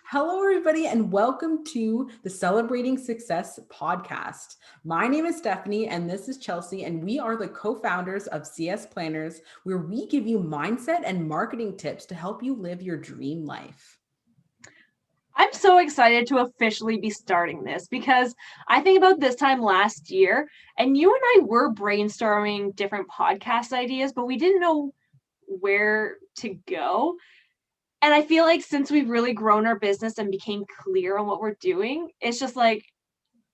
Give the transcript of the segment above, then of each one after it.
Hello, everybody, and welcome to the Celebrating Success podcast. My name is Stephanie, and this is Chelsea, and we are the co-founders of CS Planners, where we give you mindset and marketing tips to help you live your dream life. I'm so excited to officially be starting this because I think about this time last year, and you and I were brainstorming different podcast ideas, but we didn't know where to go. And I feel like since we've really grown our business and became clear on what we're doing, it's just like,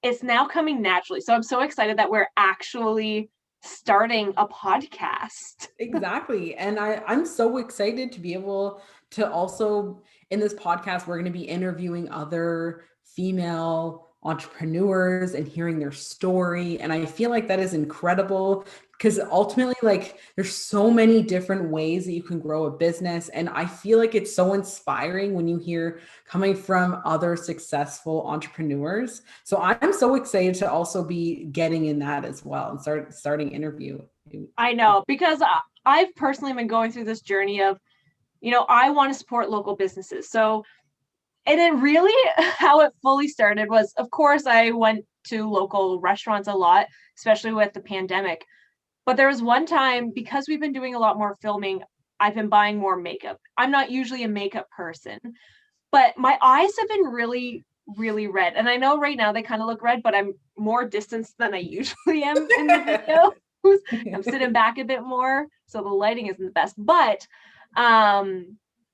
it's now coming naturally. So I'm so excited that we're actually starting a podcast. Exactly. And I'm so excited to be able to also, in this podcast, we're going to be interviewing other female entrepreneurs and hearing their story. And I feel like that is incredible because ultimately, like, there's so many different ways that you can grow a business. And I feel like it's so inspiring when you hear coming from other successful entrepreneurs. So I'm so excited to also be getting in that as well and starting interview. I know, because I've personally been going through this journey of, I want to support local businesses. So, and it really, how it fully started was, of course, I went to local restaurants a lot, especially with the pandemic. But there was one time, because we've been doing a lot more filming, I've been buying more makeup. I'm not usually a makeup person, but my eyes have been really, really red. And I know right now they kind of look red, but I'm more distanced than I usually am in the video. I'm sitting back a bit more, so the lighting isn't the best. But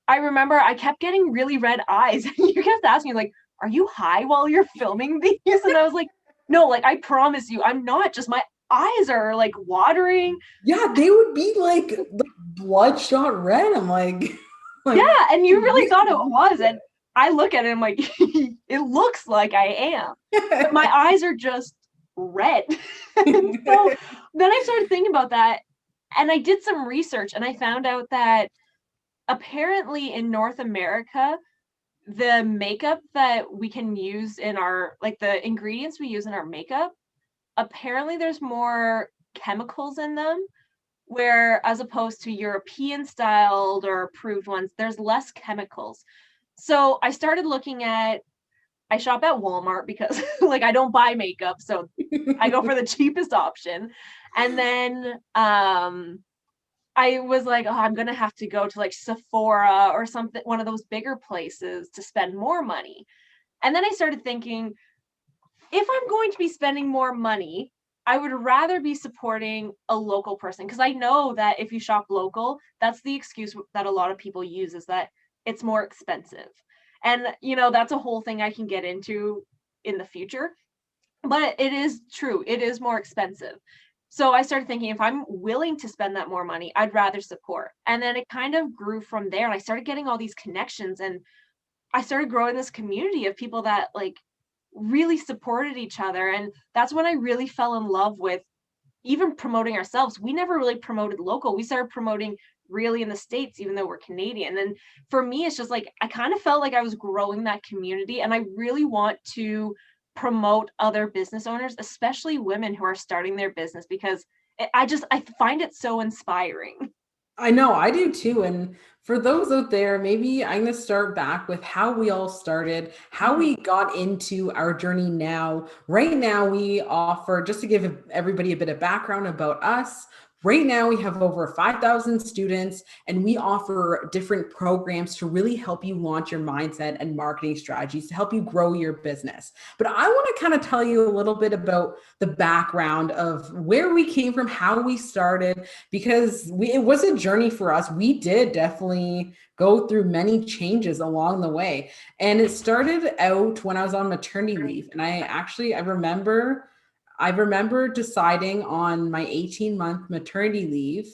I remember I kept getting really red eyes, and you kept asking me, like, "Are you high while you're filming these?" And I was like, "No, like, I promise you, I'm not. Just my eyes are like watering." Yeah, they would be like bloodshot red. I'm like, yeah, and you really thought it was, and I look at it, I'm like, it looks like I am, but my eyes are just red. And so then I started thinking about that, and I did some research, and I found out that apparently in North America, the makeup that we can use in our, like, the ingredients we use in our makeup, apparently there's more chemicals in them, where as opposed to European styled or approved ones, there's less chemicals. So I started looking at, I shop at Walmart because like I don't buy makeup, so I go for the cheapest option. And then I was like, oh, I'm gonna have to go to like Sephora or something, one of those bigger places to spend more money. And then I started thinking, if I'm going to be spending more money, I would rather be supporting a local person, because I know that if you shop local, that's the excuse that a lot of people use, is that it's more expensive. And, that's a whole thing I can get into in the future. But it is true. It is more expensive. So I started thinking, if I'm willing to spend that more money, I'd rather support. And then it kind of grew from there. And I started getting all these connections, and I started growing this community of people that like really supported each other. And that's when I really fell in love with even promoting ourselves. We never really promoted local. We started promoting really in the States, even though we're Canadian. And for me, it's just like, I kind of felt like I was growing that community, and I really want to promote other business owners, especially women who are starting their business, because I find it so inspiring. I know, I do too. And for those out there, maybe I'm going to start back with how we all started, how we got into our journey now. Right now, we offer, just to give everybody a bit of background about us, right now we have over 5,000 students, and we offer different programs to really help you launch your mindset and marketing strategies to help you grow your business. But I want to kind of tell you a little bit about the background of where we came from, how we started, because it was a journey for us. We did definitely go through many changes along the way. And it started out when I was on maternity leave. And I remember deciding on my 18-month maternity leave,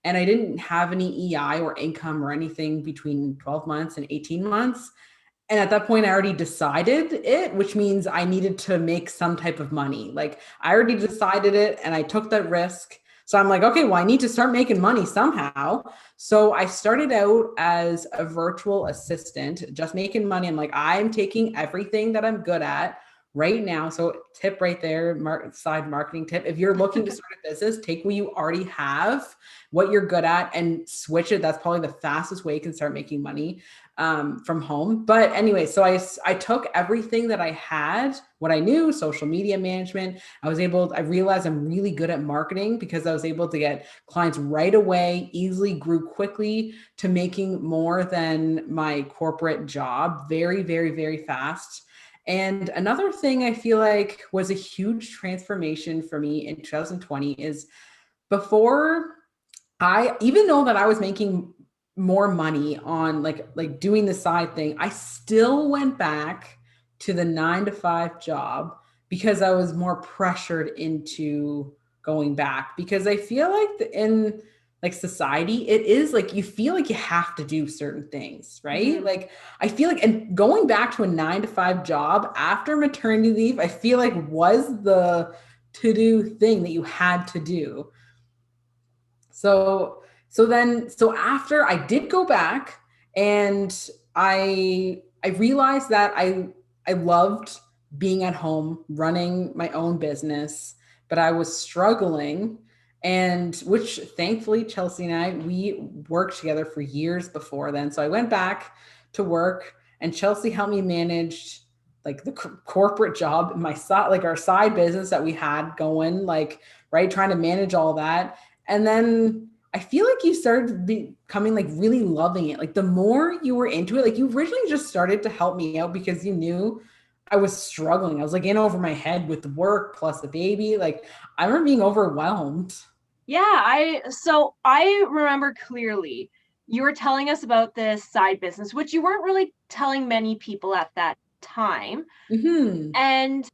and I didn't have any EI or income or anything between 12 months and 18 months. And at that point, I already decided it, which means I needed to make some type of money. Like, I already decided it and I took that risk. So I'm like, okay, well, I need to start making money somehow. So I started out as a virtual assistant, just making money. I'm like, I'm taking everything that I'm good at, right now. So tip right there, side marketing tip. If you're looking to start a business, take what you already have, what you're good at, and switch it. That's probably the fastest way you can start making money from home. But anyway, so I took everything that I had, what I knew, social media management. I realized I'm really good at marketing because I was able to get clients right away, easily grew quickly to making more than my corporate job very, very, very fast. And another thing I feel like was a huge transformation for me in 2020 is before even though that I was making more money on like doing the side thing, I still went back to the 9 to 5 job because I was more pressured into going back, because I feel like in like society, it is like you feel like you have to do certain things, right? Mm-hmm. Like I feel like, and going back to a 9 to 5 job after maternity leave, I feel like was the to do thing that you had to do. So after I did go back, and I realized that I loved being at home running my own business, but I was struggling, and which thankfully Chelsea and we worked together for years before then. So I went back to work, and Chelsea helped me manage like the corporate job, my side, like our side business that we had going, like, right, trying to manage all that. And then I feel like you started becoming like really loving it. Like the more you were into it, like you originally just started to help me out because you knew I was struggling. I was like in over my head with the work plus the baby. Like I remember being overwhelmed. Yeah, I remember clearly you were telling us about this side business, which you weren't really telling many people at that time. Mm-hmm. And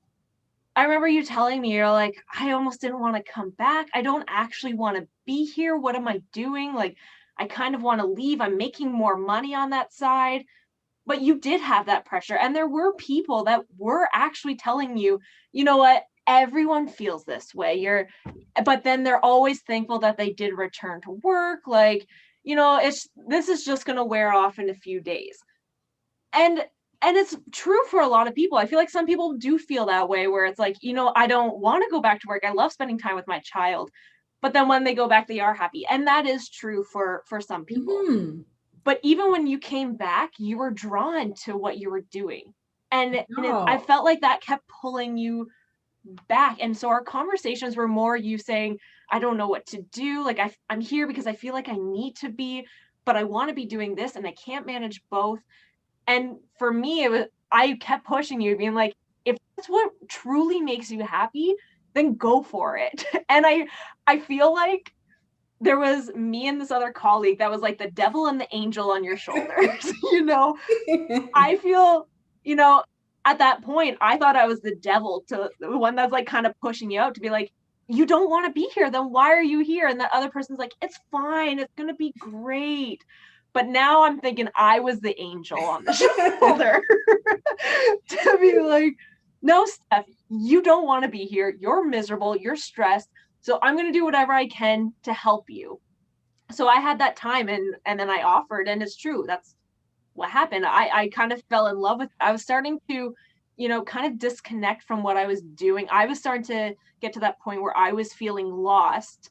I remember you telling me, you're like, I almost didn't want to come back. I don't actually want to be here. What am I doing? Like, I kind of want to leave. I'm making more money on that side. But you did have that pressure. And there were people that were actually telling you, you know what? Everyone feels this way. But then they're always thankful that they did return to work. Like, this is just going to wear off in a few days. And it's true for a lot of people. I feel like some people do feel that way, where it's like, I don't want to go back to work. I love spending time with my child. But then when they go back, they are happy. And that is true for some people. Mm-hmm. But even when you came back, you were drawn to what you were doing. I No. felt like that kept pulling you back. And so our conversations were more you saying, I don't know what to do. Like I'm here because I feel like I need to be, but I want to be doing this and I can't manage both. And for me, I kept pushing you, being like, if that's what truly makes you happy, then go for it. And I feel like there was me and this other colleague that was like the devil and the angel on your shoulders. I feel, at that point, I thought I was the devil, to the one that's like kind of pushing you out to be like, you don't want to be here, then why are you here? And that other person's like, it's fine, it's gonna be great. But now I'm thinking I was the angel on the shoulder to be like, no, Steph, you don't want to be here. You're miserable, you're stressed. So I'm going to do whatever I can to help you. So I had that time, and then I offered, and it's true. That's what happened. I kind of fell in love with it. I was starting to, kind of disconnect from what I was doing. I was starting to get to that point where I was feeling lost,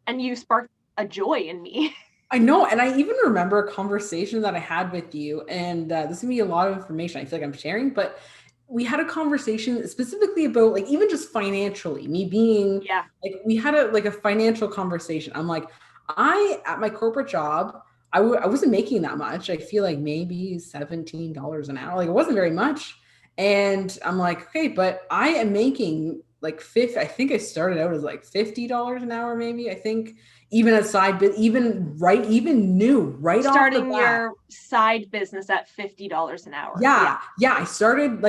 and you sparked a joy in me. I know. And I even remember a conversation that I had with you, and this is gonna be a lot of information I feel like I'm sharing, but we had a conversation specifically about like even just financially, me being Yeah. like, we had a financial conversation. I'm like, at my corporate job, I wasn't making that much. I feel like maybe $17 an hour. Like it wasn't very much. And I'm like, okay, but I am making like I think I started out as like $50 an hour, maybe. I think even aside, but even new right off the Starting bat. your side business at $50 an hour. Yeah. Yeah. I started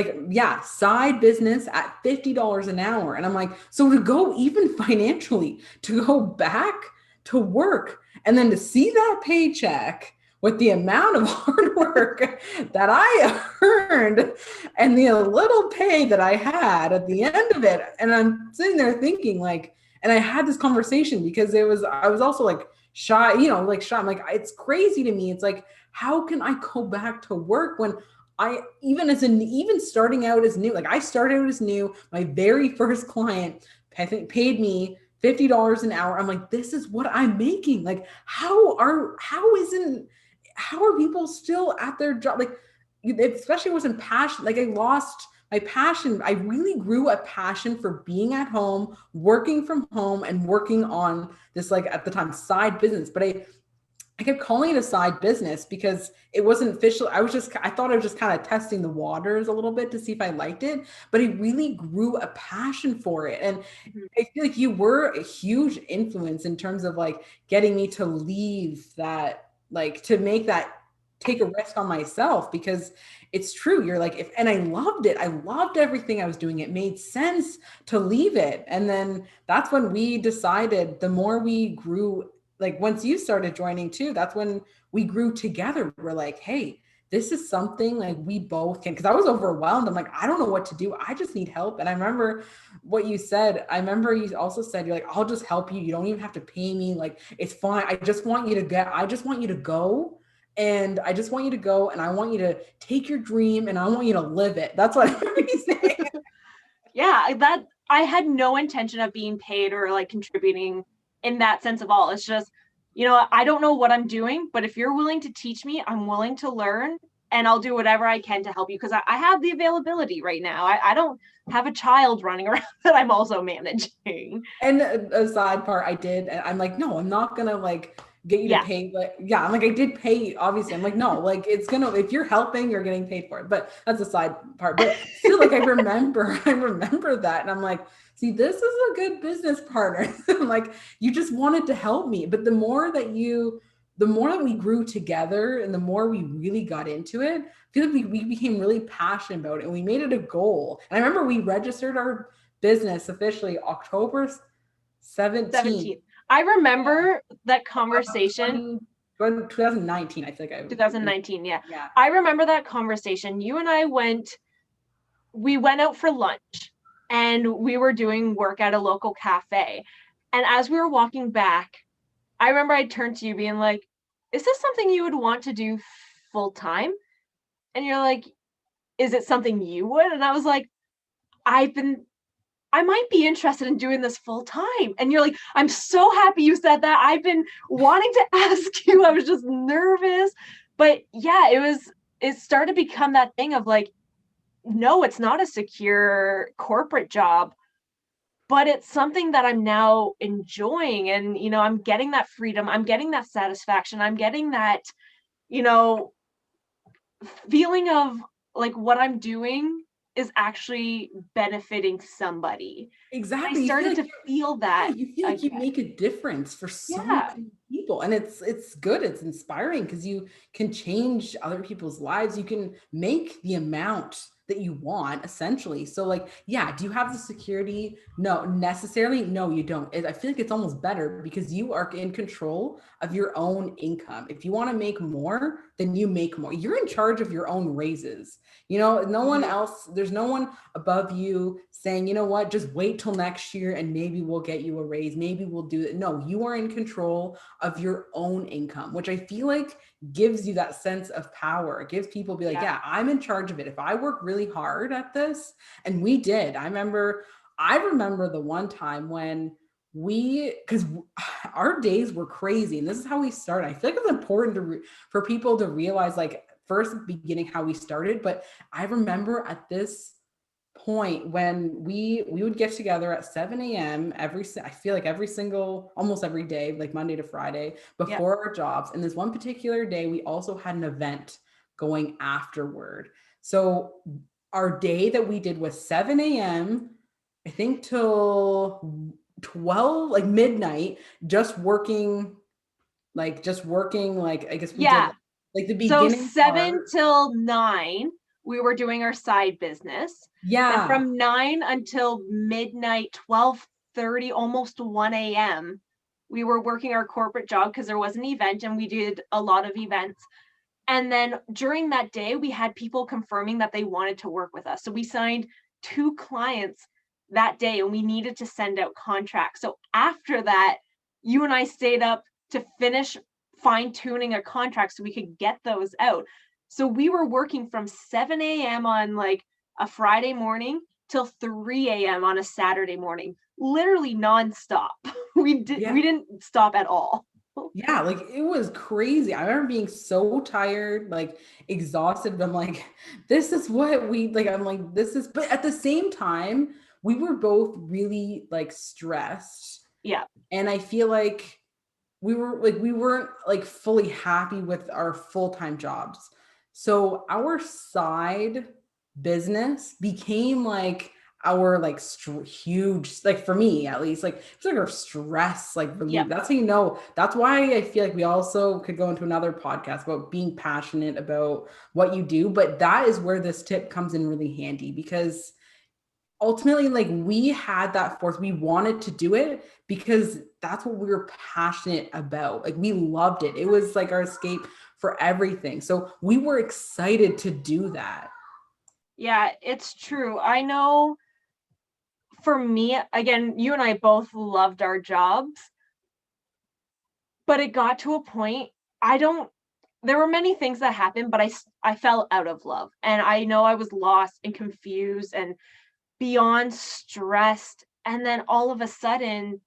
side business at $50 an hour. And I'm like, so to go even financially, to go back to work and then to see that paycheck with the amount of hard work that I earned and the little pay that I had at the end of it. And I'm sitting there thinking like, and I had this conversation because I was also like shy, like shy. I'm like, it's crazy to me. It's like, how can I go back to work when even starting out as new, like I started out as new, my very first client, I think paid me $50 an hour. I'm like, this is what I'm making. Like, how are people still at their job? Like, especially wasn't passion. Like I lost my passion. I really grew a passion for being at home, working from home, and working on this, like at the time, side business. But I kept calling it a side business because it wasn't official. I thought I was just kind of testing the waters a little bit to see if I liked it, but it really grew a passion for it. And I feel like you were a huge influence in terms of like getting me to leave that, like to make that, take a risk on myself, because it's true. You're like, and I loved it. I loved everything I was doing. It made sense to leave it. And then that's when we decided, the more we grew, like once you started joining too, that's when we grew together. We're like, hey, this is something like we both can, because I was overwhelmed. I'm like, I don't know what to do. I just need help. And I remember what you said. I remember you also said, you're like, I'll just help you. You don't even have to pay me. Like, it's fine. I just want you to go. And I just want you to go, and I want you to take your dream, and I want you to live it. That's what I remember you saying. Yeah, that I had no intention of being paid or like contributing in that sense of all. It's just, I don't know what I'm doing, but if you're willing to teach me, I'm willing to learn, and I'll do whatever I can to help you, because I have the availability right now. I don't have a child running around that I'm also managing. And a side part, I did, and I'm like, no, I'm not gonna like get you to Yeah. pay. But yeah, I'm like, I did pay, obviously. I'm like, no, like it's gonna, if you're helping, you're getting paid for it. But that's a side part. But still, like I remember that, and I'm like, see, this is a good business partner. Like you just wanted to help me. But the more that we grew together, and the more we really got into it, I feel like we became really passionate about it, and we made it a goal. And I remember we registered our business officially October 17th. 17. I remember that conversation. 2019, I think. 2019, yeah. Yeah. I remember that conversation. You and I we went out for lunch, and we were doing work at a local cafe. And as we were walking back, I remember I turned to you being like, is this something you would want to do full time? And you're like, is it something you would? And I was like, I might be interested in doing this full time. And you're like, I'm so happy you said that. I've been wanting to ask you. I was just nervous. But yeah, it started to become that thing of like, no, it's not a secure corporate job, but it's something that I'm now enjoying. And, I'm getting that freedom. I'm getting that satisfaction. I'm getting that, you know, feeling of like what I'm doing is actually benefiting somebody. Exactly. I started to feel that. Yeah, you feel like you make a difference for so many people. And it's good. It's inspiring because you can change other people's lives. You can make the amount that you want, essentially. So like, yeah, do you have the security? No, necessarily. No, you don't. I feel like it's almost better because you are in control of your own income. If you want to make more, then you make more. You're in charge of your own raises. No one else, there's no one above you saying, you know what, just wait till next year and maybe we'll get you a raise. Maybe we'll do it. No, you are in control of your own income, which I feel like gives you that sense of power. It gives people be like, yeah, I'm in charge of it. If I work really hard at this, and we did, I remember the one time when because our days were crazy, and this is how we started. I feel like it's important for people to realize, like, first beginning how we started. But I remember at this point when we would get together at 7 a.m. I feel like almost every day, like Monday to Friday, before our jobs. And this one particular day, we also had an event going afterward. So our day that we did was 7 a.m., I think, till 12, like midnight, just working, I guess we did like the beginning. So 7 till 9, we were doing our side business. Yeah. And from 9 until midnight, 12:30, almost 1 a.m., we were working our corporate job because there was an event and we did a lot of events. And then during that day, we had people confirming that they wanted to work with us. So we signed 2 clients that day and we needed to send out contracts. So after that, you and I stayed up to fine tuning a contract so we could get those out. So we were working from 7 a.m. on like a Friday morning till 3 a.m. on a Saturday morning, literally nonstop. We Yeah. didn't stop at all. Yeah, like it was crazy. I remember being so tired, like exhausted, but I'm like, this is what we like. I'm like, this is, but at the same time, we were both really like stressed. Yeah. And I feel like we weren't like fully happy with our full-time jobs. So our side business became like our like huge, like for me at least, like it's like our stress like relief. Yep. That's how you know. That's why I feel like we also could go into another podcast about being passionate about what you do, but that is where this tip comes in really handy, because ultimately, like we had that force, we wanted to do it because that's what we were passionate about. Like we loved it, it was like our escape for everything, so we were excited to do that. Yeah, it's true. I know for me, again, you and I both loved our jobs, but it got to a point, I don't there were many things that happened, but I fell out of love. And I know I was lost and confused and beyond stressed. And then all of a sudden,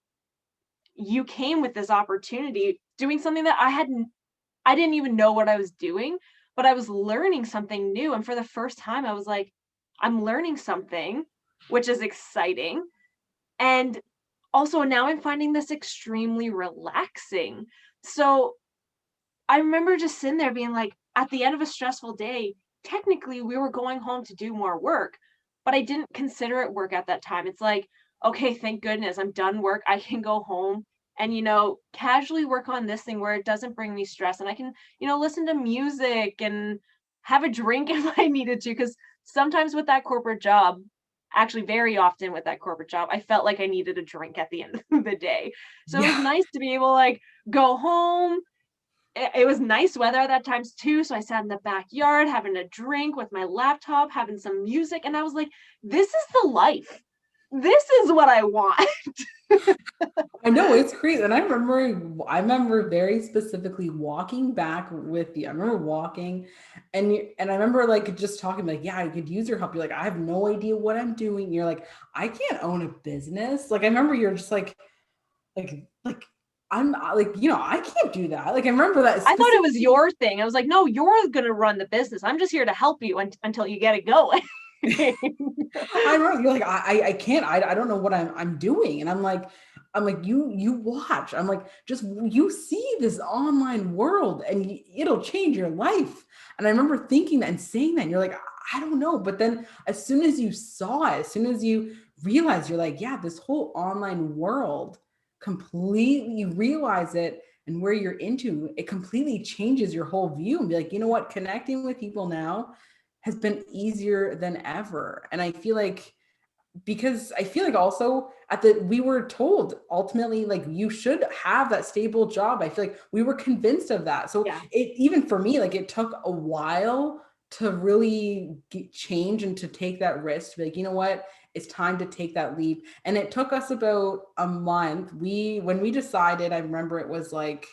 you came with this opportunity doing something that I didn't even know what I was doing, but I was learning something new. And for the first time, I was like, I'm learning something, which is exciting. And also now I'm finding this extremely relaxing. So I remember just sitting there being like, at the end of a stressful day, technically we were going home to do more work, but I didn't consider it work at that time. It's like, okay, thank goodness I'm done work. I can go home and, casually work on this thing where it doesn't bring me stress. And I can, listen to music and have a drink if I needed to. Cause sometimes with that corporate job, actually very often with that corporate job, I felt like I needed a drink at the end of the day. So it was Yeah. nice to be able to like go home. It was nice weather at that times too, so I sat in the backyard having a drink with my laptop, having some music, and I was like, "This is the life. This is what I want." I know, it's crazy. And I remember very specifically walking back with you. I remember walking and I remember like just talking like, yeah, I could use your help. You're like, I have no idea what I'm doing. You're like, I can't own a business. Like I remember you're just like I'm like, I can't do that. Like I remember that I thought it was specifically. your thing. I was like, "No, you're gonna run the business. I'm just here to help you until you get it going." I remember you're like, I can't, I don't know what I'm doing. And I'm like, you watch. I'm like, just you see this online world and it'll change your life. And I remember thinking that and saying that, and you're like, I don't know. But then as soon as you saw it, as soon as you realize, you're like, yeah, this whole online world completely, you realize it and where you're into, it completely changes your whole view and be like, you know what, connecting with people now has been easier than ever. And I feel like, because I feel like also we were told ultimately like you should have that stable job. I feel like we were convinced of that. So Yeah. it, even for me, like it took a while to really change and to take that risk to be like, you know what, it's time to take that leap. And it took us about a month. When we decided, I remember it was like,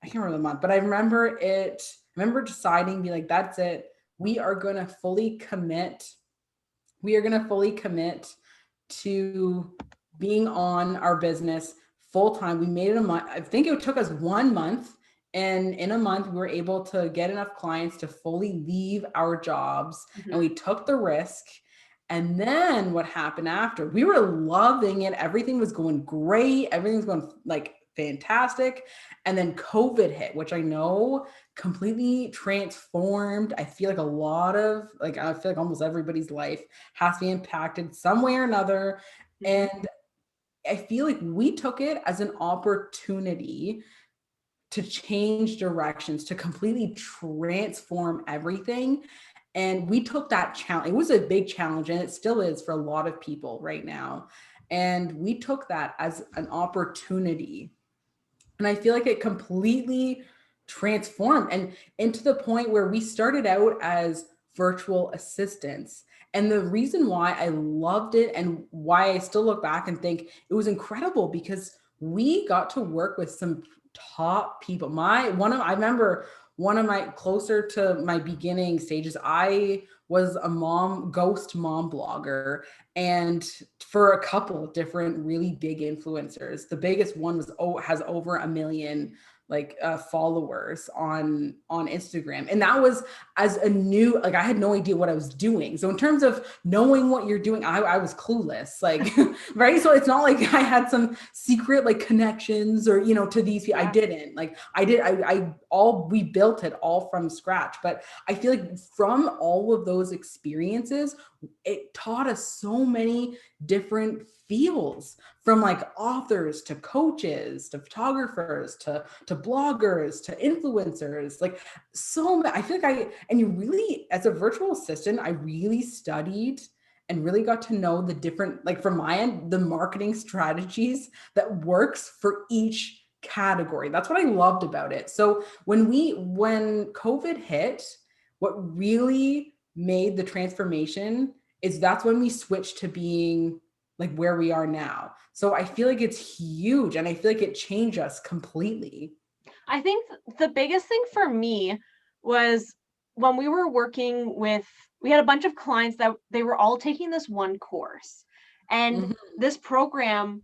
I can't remember the month, but I remember deciding, be like, that's it. We are going to fully commit. We are going to fully commit to being on our business full time. We made it a month. I think it took us 1 month. And in a month, we were able to get enough clients to fully leave our jobs. And Mhm. we took the risk. And then what happened after? We were loving it. Everything was going great. Everything's going like fantastic. And then COVID hit, which I know completely transformed. I feel like I feel like almost everybody's life has to be impacted some way or another. Mhm. And I feel like we took it as an opportunity to change directions, to completely transform everything. And we took that challenge. It was a big challenge, and it still is for a lot of people right now. And we took that as an opportunity. And I feel like it completely transformed and into the point where we started out as virtual assistants. And the reason why I loved it and why I still look back and think it was incredible, because we got to work with some top people. I remember one of my closer to my beginning stages, I was a ghost mom blogger, and for a couple different really big influencers. The biggest one has over a million followers on Instagram. And that was as a new, like, I had no idea what I was doing. So in terms of knowing what you're doing, I was clueless, like, right. So it's not like I had some secret like connections or, to these people. I didn't. Like we built it all from scratch. But I feel like from all of those experiences, it taught us so many different fields, from like authors to coaches to photographers to bloggers to influencers. Like, I feel like and you really, as a virtual assistant, I really studied and really got to know the different, like from my end, the marketing strategies that works for each category. That's what I loved about it. So when COVID hit, what really made the transformation is that's when we switched to being like where we are now. So I feel like it's huge, and I feel like it changed us completely. I think the biggest thing for me was when we were working with, we had a bunch of clients that they were all taking this one course. And this program,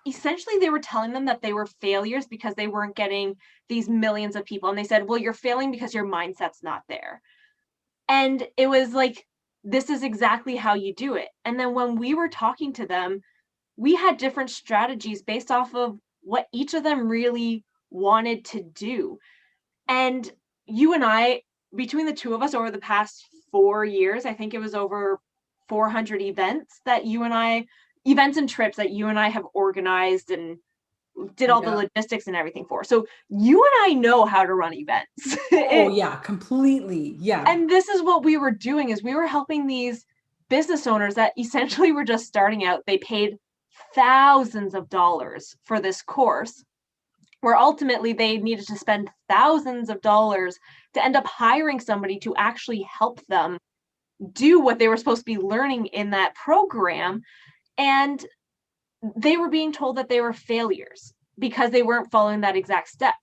essentially they were telling them that they were failures because they weren't getting these millions of people. And they said, well, you're failing because your mindset's not there. And it was like, this is exactly how you do it. And then when we were talking to them, we had different strategies based off of what each of them really wanted to do. And you and I, between the two of us over the past 4 years, I think it was over 400 events and trips that you and I have organized and did all the logistics and everything for. So you and I know how to run events. Oh yeah, completely. Yeah. And this is what we were doing, is we were helping these business owners that essentially were just starting out. They paid thousands of dollars for this course, where ultimately they needed to spend thousands of dollars to end up hiring somebody to actually help them do what they were supposed to be learning in that program. And they were being told that they were failures because they weren't following that exact step.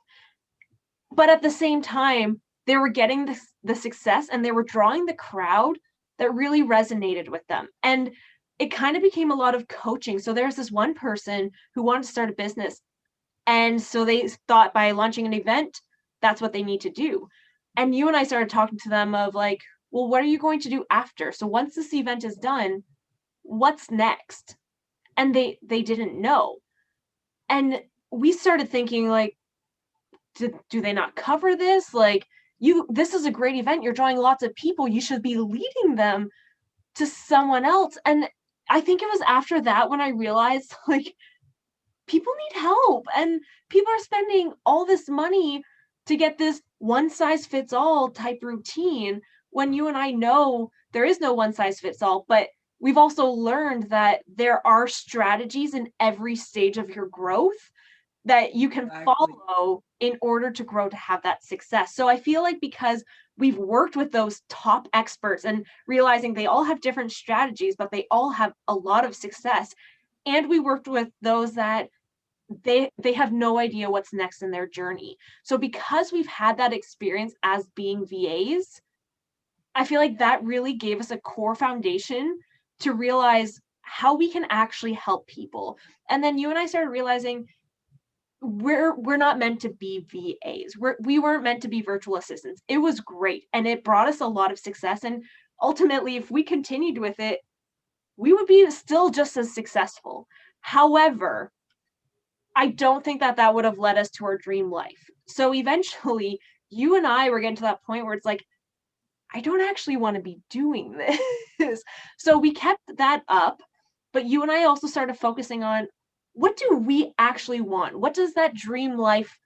But at the same time, they were getting the success, and they were drawing the crowd that really resonated with them. And it kind of became a lot of coaching. So there's this one person who wanted to start a business. And so they thought by launching an event, that's what they need to do. And you and I started talking to them of like, well, what are you going to do after? So once this event is done, what's next? And they didn't know. And we started thinking like, do they not cover this? Like, this is a great event. You're drawing lots of people. You should be leading them to someone else. And I think it was after that when I realized like, people need help, and people are spending all this money to get this one size fits all type routine, when you and I know there is no one size fits all. But we've also learned that there are strategies in every stage of your growth that you can follow in order to grow, to have that success. So I feel like because we've worked with those top experts and realizing they all have different strategies, but they all have a lot of success. And we worked with those that they have no idea what's next in their journey. So because we've had that experience as being VAs, I feel like that really gave us a core foundation to realize how we can actually help people. And then you and I started realizing we're not meant to be VAs. We weren't meant to be virtual assistants. It was great, and it brought us a lot of success. And ultimately, if we continued with it, we would be still just as successful. However, I don't think that would have led us to our dream life. So eventually, you and I were getting to that point where it's like, I don't actually want to be doing this. So we kept that up, but you and I also started focusing on, what do we actually want? What does that dream life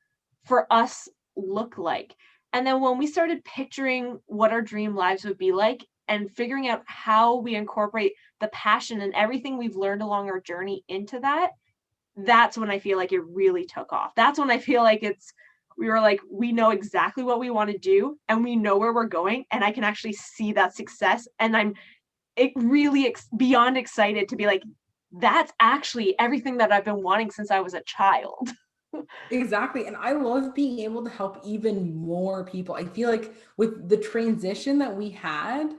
for us look like? And then when we started picturing what our dream lives would be like and figuring out how we incorporate the passion and everything we've learned along our journey into that, that's when I feel like it really took off. That's when I feel like we were like, we know exactly what we want to do, and we know where we're going, and I can actually see that success. And I'm really beyond excited to be like, that's actually everything that I've been wanting since I was a child. Exactly. And I love being able to help even more people. I feel like with the transition that we had,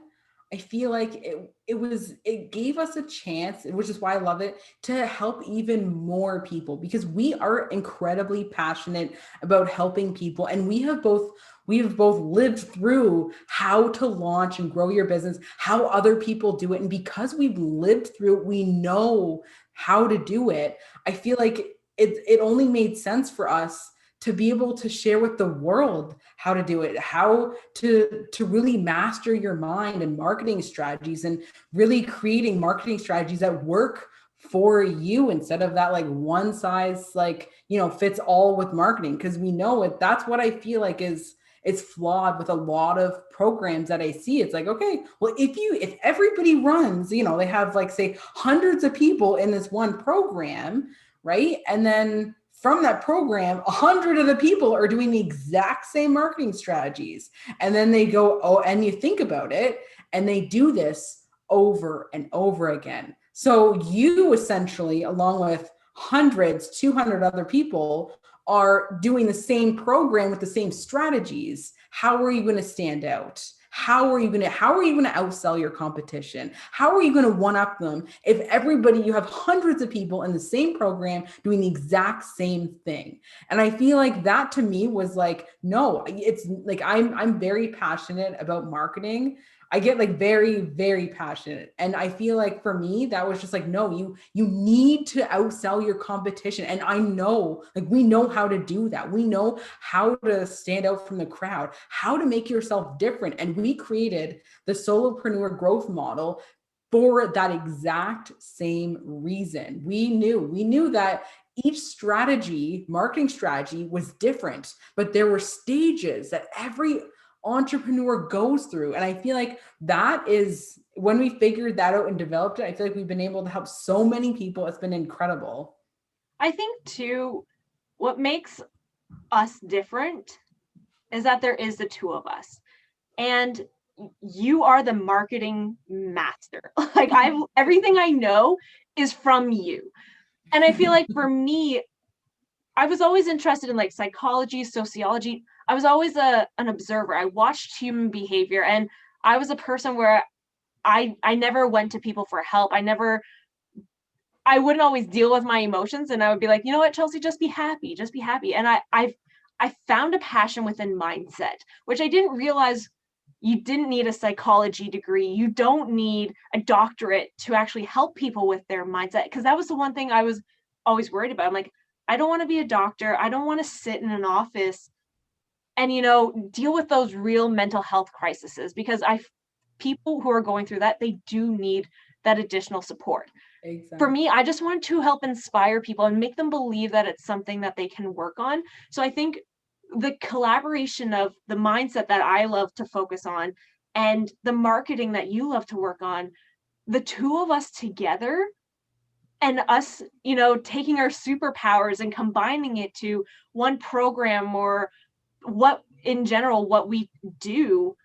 I feel like it gave us a chance, which is why I love it, to help even more people because we are incredibly passionate about helping people. And we have both lived through how to launch and grow your business, how other people do it. And because we've lived through it, we know how to do it. I feel like it only made sense for us to be able to share with the world how to do it, how to really master your mind and marketing strategies, and really creating marketing strategies that work for you instead of that like one size fits all with marketing, because we know it. That's what I feel like is it's flawed with a lot of programs that I see. It's like, okay, well, if everybody runs, they have like say hundreds of people in this one program, right? And then from that program, 100 of the people are doing the exact same marketing strategies. And then they go, oh, and you think about it, and they do this over and over again. So you essentially, along with hundreds, 200 other people, are doing the same program with the same strategies. How are you going to stand out? How are you going to outsell your competition? How are you going to one up them if you have hundreds of people in the same program doing the exact same thing? And I feel like that to me was like, no, it's like I'm very passionate about marketing. I get like very, very passionate. And I feel like for me, that was just like, no, you need to outsell your competition. And I know, like, we know how to do that. We know how to stand out from the crowd, how to make yourself different. And we created the solopreneur growth model for that exact same reason. We knew that each marketing strategy was different, but there were stages that every entrepreneur goes through. And I feel like that is when we figured that out and developed it, I feel like we've been able to help so many people. It's been incredible. I think too, what makes us different is that there is the two of us. And you are the marketing master. Like everything I know is from you. And I feel like for me, I was always interested in like psychology, sociology. I was always an observer. I watched human behavior, and I was a person where I never went to people for help. I wouldn't always deal with my emotions, and I would be like, you know what, Chelsea, just be happy, just be happy. And I found a passion within mindset, which I didn't realize you didn't need a psychology degree. You don't need a doctorate to actually help people with their mindset. Because that was the one thing I was always worried about. I'm like, I don't want to be a doctor. I don't want to sit in an office and, deal with those real mental health crises, because people who are going through that, they do need that additional support. For Exactly. me, I just want to help inspire people and make them believe that it's something that they can work on. So I think the collaboration of the mindset that I love to focus on and the marketing that you love to work on, the two of us together and us, taking our superpowers and combining it to one program, or what in general, what we do,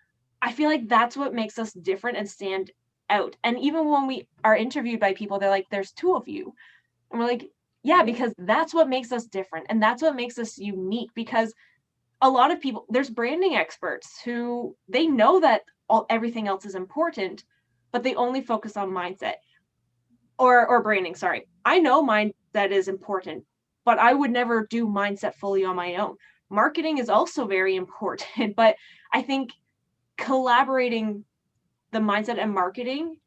I feel like that's what makes us different and stand out. And even when we are interviewed by people, they're like, there's two of you. And we're like, yeah, because that's what makes us different. And that's what makes us unique, because a lot of people, there's branding experts who they know that everything else is important, but they only focus on mindset or branding. Sorry. I know mindset is important, but I would never do mindset fully on my own. Marketing is also very important, but I think collaborating the mindset and marketing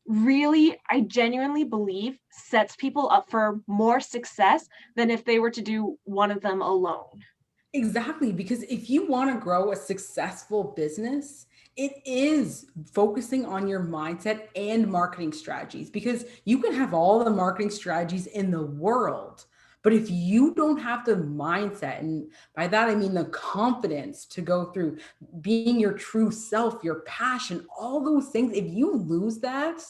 really, I genuinely believe, sets people up for more success than if they were to do one of them alone. Exactly. Because if you want to grow a successful business, it is focusing on your mindset and marketing strategies, because you can have all the marketing strategies in the world. But if you don't have the mindset, and by that I mean the confidence to go through being your true self, your passion, all those things, if you lose that,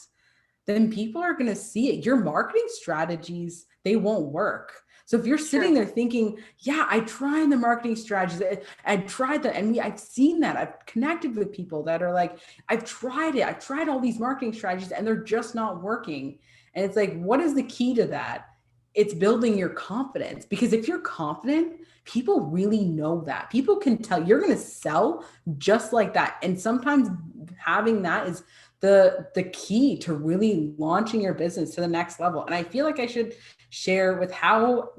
then people are going to see it. Your marketing strategies, they won't work. So if you're sitting True. there thinking, yeah, I tried the marketing strategies, I tried that. And I've seen that. I've connected with people that are like, I've tried it. I've tried all these marketing strategies and they're just not working. And it's like, what is the key to that? it's building your confidence, because if you're confident, people really know that. People can tell you're going to sell just like that. And sometimes having that is the key to really launching your business to the next level. And I feel like I should share with how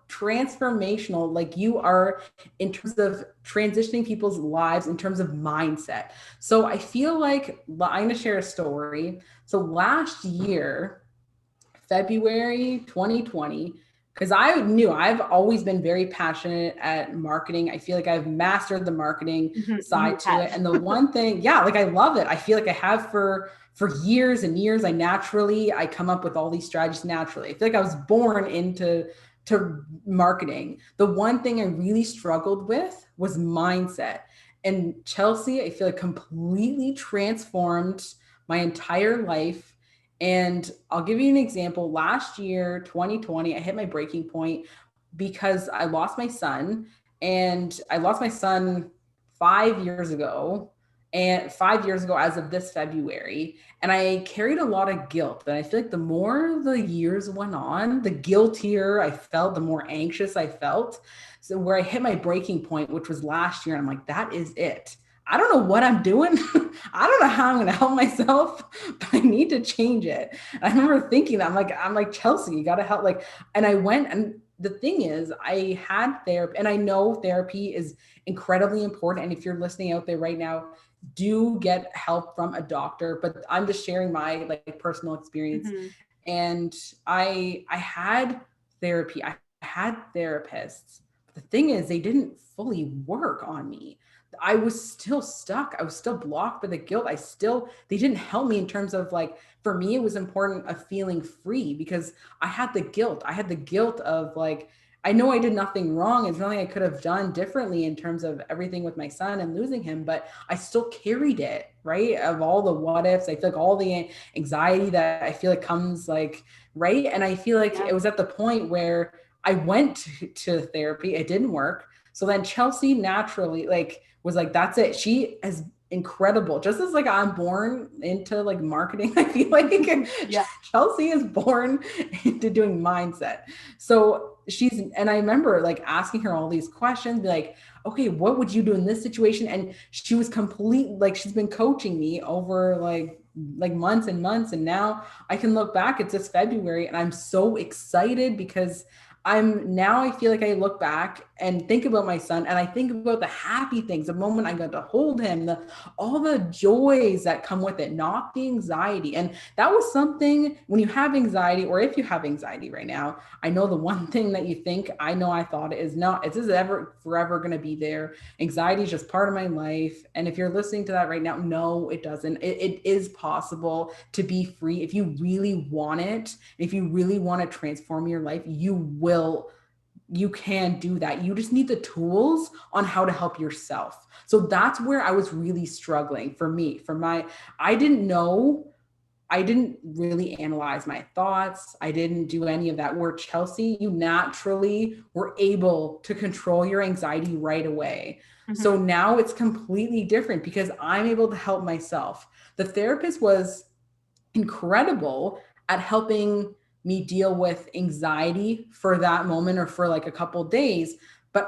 transformational like you are in terms of transitioning people's lives in terms of mindset. So I feel like I'm going to share a story. So last year, February 2020, because I knew I've always been very passionate at marketing. I feel like I've mastered the marketing side to it. And the one thing, yeah, like I love it. I feel like I have for years and years. I come up with all these strategies naturally. I feel like I was born into marketing. The one thing I really struggled with was mindset. And Chelsea, I feel like completely transformed my entire life. And I'll give you an example. Last year, 2020, I hit my breaking point because I lost my son. And I lost my son 5 years ago. And 5 years ago, as of this February. And I carried a lot of guilt. And I feel like the more the years went on, the guiltier I felt, the more anxious I felt. So, where I hit my breaking point, which was last year, and I'm like, that is it. I don't know what I'm doing. I don't know how I'm going to help myself, but I need to change it. And I remember thinking that I'm like, Chelsea, you got to help. Like, and I went, and the thing is, I had therapy, and I know therapy is incredibly important. And if you're listening out there right now, do get help from a doctor, but I'm just sharing my like personal experience. And I had therapy. I had therapists. But the thing is, they didn't fully work on me. I was still stuck. I was still blocked by the guilt. They didn't help me in terms of like, for me, it was important of feeling free because I had the guilt. I had the guilt of like, I know I did nothing wrong. There's nothing I could have done differently in terms of everything with my son and losing him, but I still carried it, right? Of all the what ifs, I feel like all the anxiety that I feel like comes like, right? And I feel like it was at the point where I went to therapy. It didn't work. So then Chelsea naturally like was like, that's it. She is incredible. Just as like I'm born into like marketing, I feel like Chelsea is born into doing mindset. So and I remember like asking her all these questions, be like, okay, what would you do in this situation? And she was like, she's been coaching me over like months and months. And now I can look back, it's this February, and I'm so excited because I feel like I look back and think about my son, and I think about the happy things, the moment I got to hold him, all the joys that come with it, not the anxiety. And that was something when you have anxiety, or if you have anxiety right now, I know the one thing that you think, I thought is not, is this ever forever going to be there? Anxiety is just part of my life. And if you're listening to that right now, no, it doesn't. It is possible to be free. If you really want it, if you really want to transform your life, you can do that. You just need the tools on how to help yourself. So that's where I was really struggling I didn't really analyze my thoughts. I didn't do any of that. Where Chelsea, you naturally were able to control your anxiety right away. So now it's completely different because I'm able to help myself. The therapist was incredible at helping me deal with anxiety for that moment or for like a couple of days. But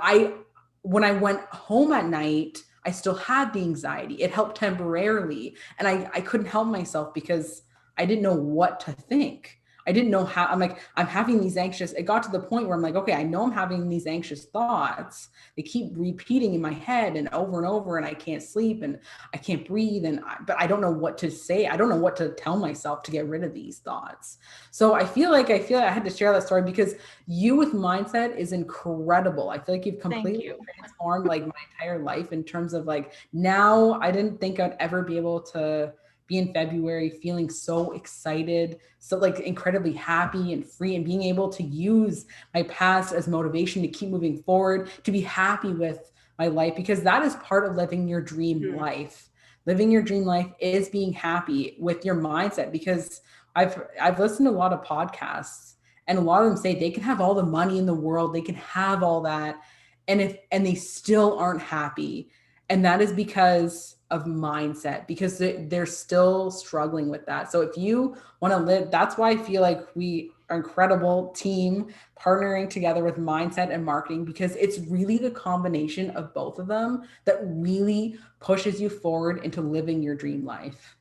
when I went home at night, I still had the anxiety. It helped temporarily. And I couldn't help myself because I didn't know what to think. I didn't know how. I'm having these it got to the point where I'm like, okay, I know I'm having these anxious thoughts. They keep repeating in my head and over, and I can't sleep and I can't breathe. But I don't know what to say. I don't know what to tell myself to get rid of these thoughts. So I feel like I had to share that story because you with mindset is incredible. I feel like you've completely transformed like my entire life in terms of like, now I didn't think I'd ever be able to be in February feeling so excited, so like incredibly happy and free, and being able to use my past as motivation to keep moving forward, to be happy with my life, because that is part of living your dream life. Living your dream life is being happy with your mindset, because I've listened to a lot of podcasts, and a lot of them say they can have all the money in the world, they can have all that, and they still aren't happy. And that is because of mindset because they're still struggling with that. So if you want to live, that's why I feel like we are incredible team partnering together with mindset and marketing, because it's really the combination of both of them that really pushes you forward into living your dream life.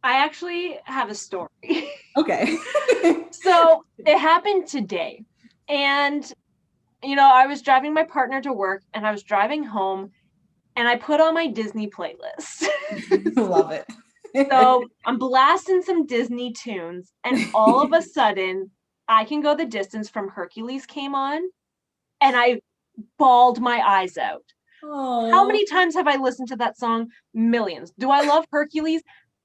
I actually have a story. Okay. So it happened today. And, I was driving my partner to work and I was driving home and I put on my Disney playlist. Love it. So I'm blasting some Disney tunes, and all of a sudden, I Can Go the Distance from Hercules came on, and I bawled my eyes out. Aww. How many times have I listened to that song? Millions. Do I love Hercules?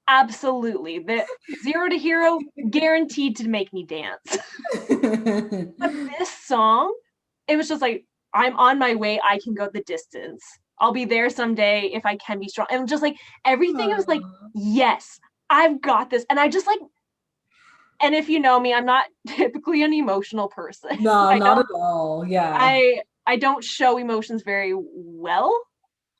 Absolutely. The Zero to Hero, guaranteed to make me dance. But this song, it was just like, I'm on my way. I can go the distance. I'll be there someday if I can be strong. And just like everything, I was like, yes, I've got this. And I just like, and if you know me, I'm not typically an emotional person. No, not at all. Yeah. I don't show emotions very well.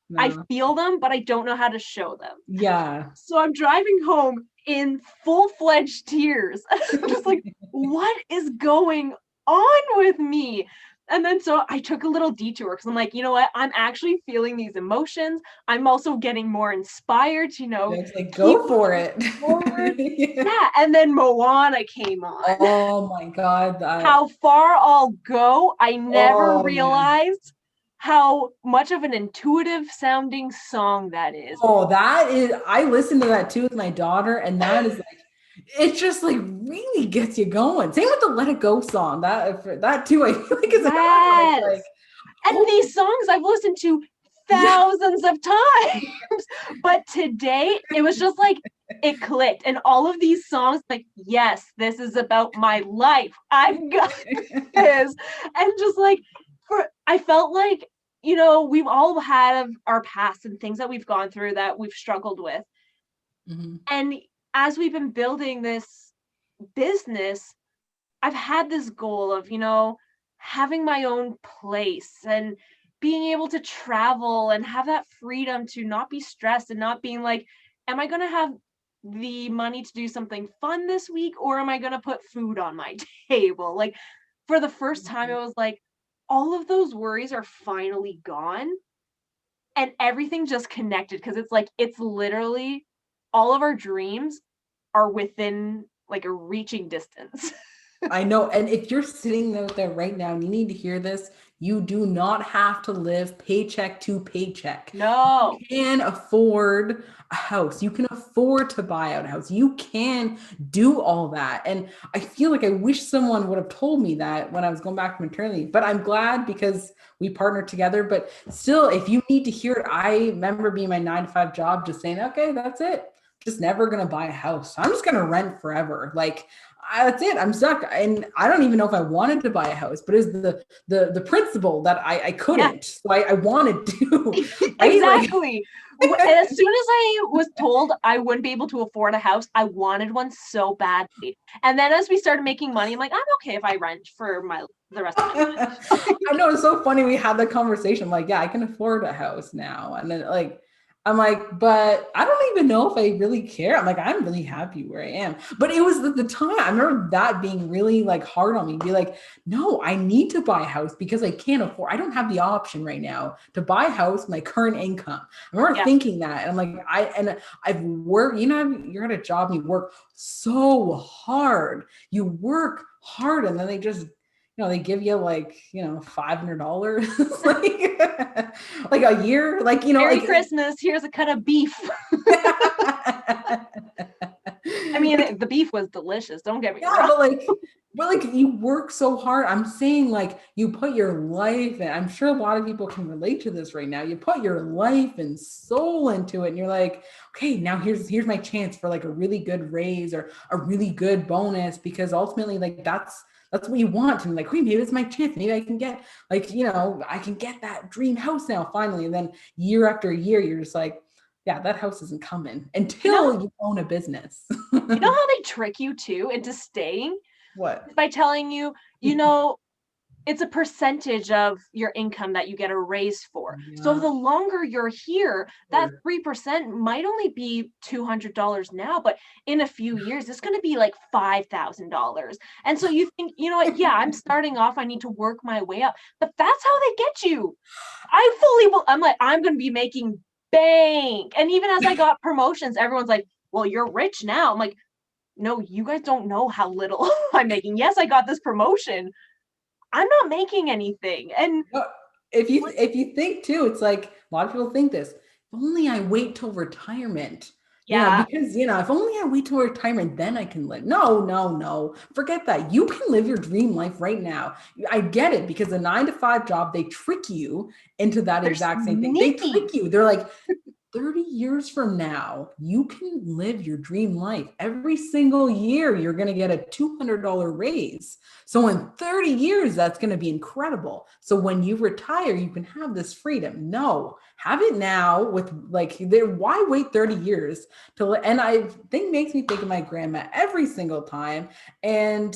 No. I feel them, but I don't know how to show them. Yeah. So I'm driving home in full-fledged tears. I'm just like, what is going on with me? And then so I took a little detour because I'm like, you know what? I'm actually feeling these emotions. I'm also getting more inspired to, It's like, go for it. Yeah. And then Moana came on. Oh my God. How far I'll go, I never realized how much of an intuitive sounding song that is. Oh, that is, I listened to that too with my daughter, and that is like, it just like really gets you going. Same with the Let It Go song. That too, I feel like is like, and these songs I've listened to thousands of times. But today it was just like it clicked. And all of these songs, like, yes, this is about my life. I've got this. And just like I felt like, we've all had our past and things that we've gone through that we've struggled with. Mm-hmm. And as we've been building this business, I've had this goal of, having my own place and being able to travel and have that freedom to not be stressed and not being like, am I going to have the money to do something fun this week, or am I going to put food on my table? Like, for the first time, it was like, all of those worries are finally gone and everything just connected, because it's like, it's literally all of our dreams are within like a reaching distance. I know. And if you're sitting out there right now and you need to hear this, you do not have to live paycheck to paycheck. No. You can afford a house. You can afford to buy out a house. You can do all that. And I feel like I wish someone would have told me that when I was going back to maternity, but I'm glad because we partnered together. But still, if you need to hear it, I remember being my 9-to-5 job, just saying, okay, that's it. Just never going to buy a house. I'm just going to rent forever. Like, that's it. I'm stuck. And I don't even know if I wanted to buy a house, but it's the principle that I couldn't. Yeah. So I wanted to. Right? Exactly. As soon as I was told I wouldn't be able to afford a house, I wanted one so badly. And then as we started making money, I'm like, I'm okay if I rent for the rest of my life. I know, it's so funny. We had that conversation. I'm like, yeah, I can afford a house now. And then I'm like, but I don't even know if I really care. I'm like, I'm really happy where I am. But it was the time, I remember that being really like hard on me, be like, no, I need to buy a house because I can't afford, I don't have the option right now to buy a house, my current income. I remember thinking that. And I'm like, I've worked, you're at a job and you work so hard. You work hard and then they just, they give you like, $500 like a year, like, Merry Christmas. Here's a cut of beef. I mean, the beef was delicious. Don't get me wrong. But you work so hard. I'm saying like you put your life, and I'm sure a lot of people can relate to this right now. You put your life and soul into it and you're like, okay, now here's my chance for like a really good raise or a really good bonus, because ultimately like that's what you want. And like, hey, maybe it's my chance. Maybe I can get like, I can get that dream house now finally. And then year after year, you're just like, yeah, that house isn't coming until you own a business. You know how they trick you too into staying? What? By telling you, it's a percentage of your income that you get a raise for. So Yeah. the longer you're here, that Sure. 3% might only be $200 now, but in a few years, it's going to be like $5,000. And so you think, you know what? Yeah, I'm starting off. I need to work my way up, but that's how they get you. I'm like, I'm going to be making bank. And even as I got promotions, everyone's like, well, you're rich now. I'm like, no, you guys don't know how little I'm making. Yes, I got this promotion. I'm not making anything. And No, if you think too, it's like a lot of people think this. If only I wait till retirement. yeah, Because if only I wait till retirement, then I can live. No, no, no. Forget that. You can live your dream life right now. I get it because a 9 to 5 job, they trick you into that they're exact same thing. They sneaky. trick you. They're like, 30 years from now, you can live your dream life. Every single year, you're going to get a $200 raise. So in 30 years, that's going to be incredible. So when you retire, you can have this freedom. No, have it now with why wait 30 years and I think makes me think of my grandma every single time. And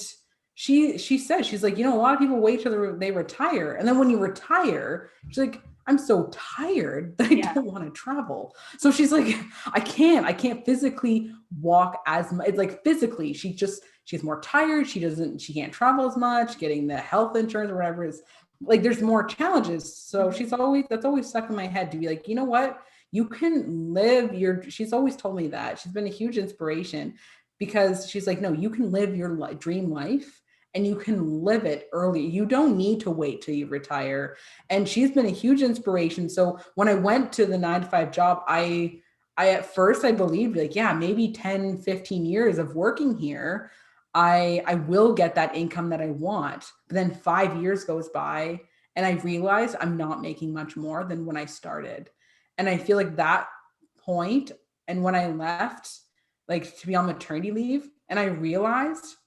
she says, she's like, a lot of people wait till they retire. And then when you retire, she's like, I'm so tired that I don't want to travel. So she's like, I can't physically walk as much. It's like physically, she's more tired. She can't travel as much, getting the health insurance or whatever is like, there's more challenges. So that's always stuck in my head to be like, you know what? You can she's always told me that. She's been a huge inspiration because she's like, no, you can live your dream life and you can live it early. You don't need to wait till you retire. And she's been a huge inspiration. So when I went to the 9 to 5 job, I at first I believed like, yeah, maybe 10, 15 years of working here, I will get that income that I want. But then 5 years goes by and I realized I'm not making much more than when I started. And I feel like that point, and when I left, like to be on maternity leave, and I realized